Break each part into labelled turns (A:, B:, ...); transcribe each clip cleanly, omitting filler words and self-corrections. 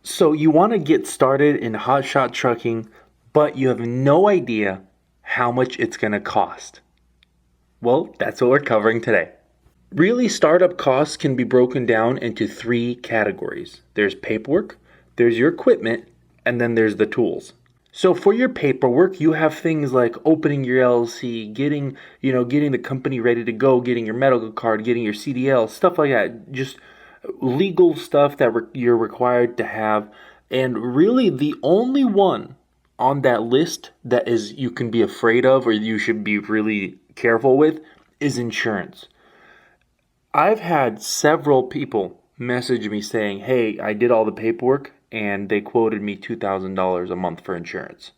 A: So you want to get started in hotshot trucking, but you have no idea how much it's going to cost. Well, that's what we're covering today. Really, startup costs can be broken down into three categories. There's paperwork, there's your equipment, and then there's the tools. So for your paperwork, you have things like opening your LLC, getting the company ready to go, getting your medical card, getting your CDL, stuff like that. Just legal stuff that you're required to have. And really the only one on that list that is you can be afraid of or you should be really careful with is insurance. I've had several people message me saying, hey, I did all the paperwork and they quoted me $2,000 a month for insurance.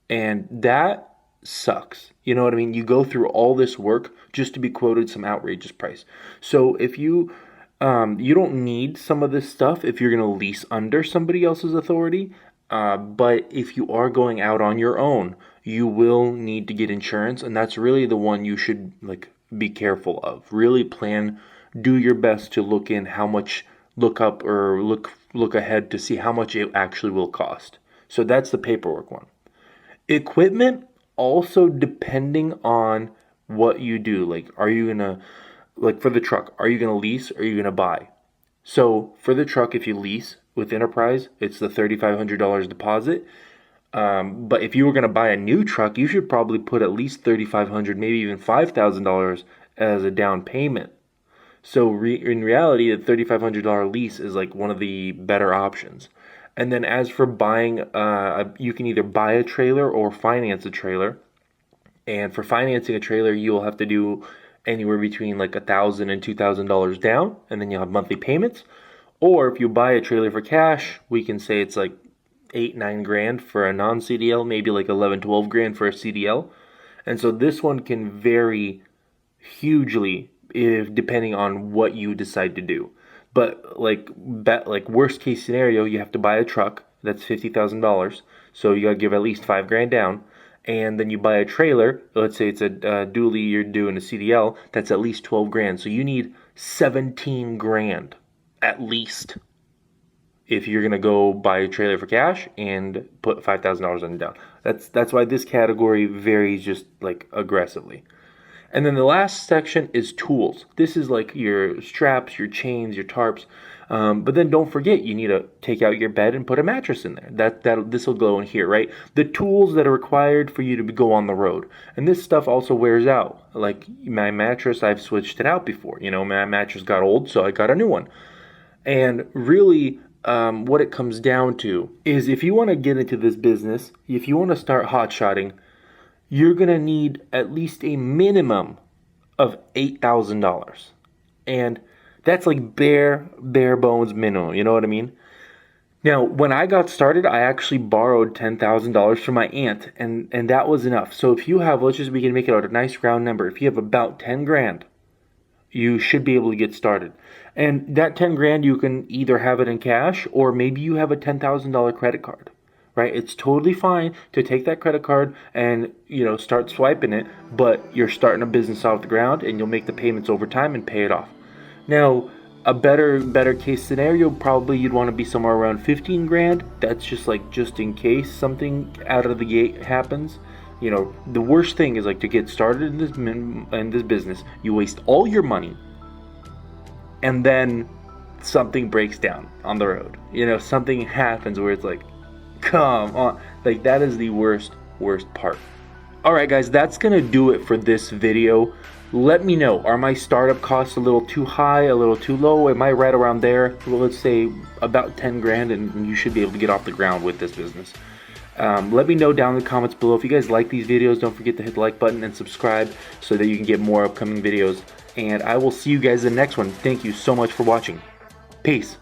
A: And that sucks. You know what I mean? You go through all this work just to be quoted some outrageous price. So if you don't need some of this stuff if you're going to lease under somebody else's authority. But if you are going out on your own, you will need to get insurance. And that's really the one you should be careful of. Really do your best to look up or look ahead to see how much it actually will cost. So that's the paperwork one. Equipment, also depending on what you do. Are you going to, for the truck, are you going to lease or are you going to buy? So for the truck, if you lease with Enterprise, it's the $3,500 deposit. But if you were going to buy a new truck, you should probably put at least $3,500, maybe even $5,000 as a down payment. So in reality, the $3,500 lease is one of the better options. And then as for buying, you can either buy a trailer or finance a trailer. And for financing a trailer, you'll have to do anywhere between $1,000 and $2,000 down, and then you'll have monthly payments. Or if you buy a trailer for cash, we can say it's $8-9 grand for a non-CDL, maybe $11-12 grand for a CDL. And so this one can vary hugely depending on what you decide to do. But worst case scenario, you have to buy a truck that's $50,000, so you gotta give at least $5 grand down. And then you buy a trailer, let's say it's a dually, you're doing a CDL, that's at least 12 grand. So you need 17 grand at least if you're going to go buy a trailer for cash and put $5,000 on it down. That's why this category varies just aggressively. And then the last section is tools. This is your straps, your chains, your tarps. But then don't forget, you need to take out your bed and put a mattress in there. This will go in here, right? The tools that are required for you to go on the road. And this stuff also wears out. My mattress, I've switched it out before. My mattress got old, so I got a new one. And really, what it comes down to is if you want to get into this business, if you want to start hotshotting, you're going to need at least a minimum of $8,000. And that's bare bones minimum, you know what I mean? Now, when I got started, I actually borrowed $10,000 from my aunt, and that was enough. So if you have, let's just begin to make it out a nice round number. If you have about 10 grand, you should be able to get started. And that 10 grand, you can either have it in cash or maybe you have a $10,000 credit card, right? It's totally fine to take that credit card and, start swiping it, but you're starting a business off the ground and you'll make the payments over time and pay it off. Now, a better case scenario, probably you'd want to be somewhere around 15 grand. That's just in case something out of the gate happens. The worst thing is to get started in this business, you waste all your money and then something breaks down on the road. Something happens where it's come on. That is the worst part. Alright guys, that's gonna do it for this video. Let me know, are my startup costs a little too high, a little too low? Am I right around there? Well, let's say about 10 grand and you should be able to get off the ground with this business. Let me know down in the comments below. If you guys like these videos, don't forget to hit the like button and subscribe so that you can get more upcoming videos. And I will see you guys in the next one. Thank you so much for watching. Peace.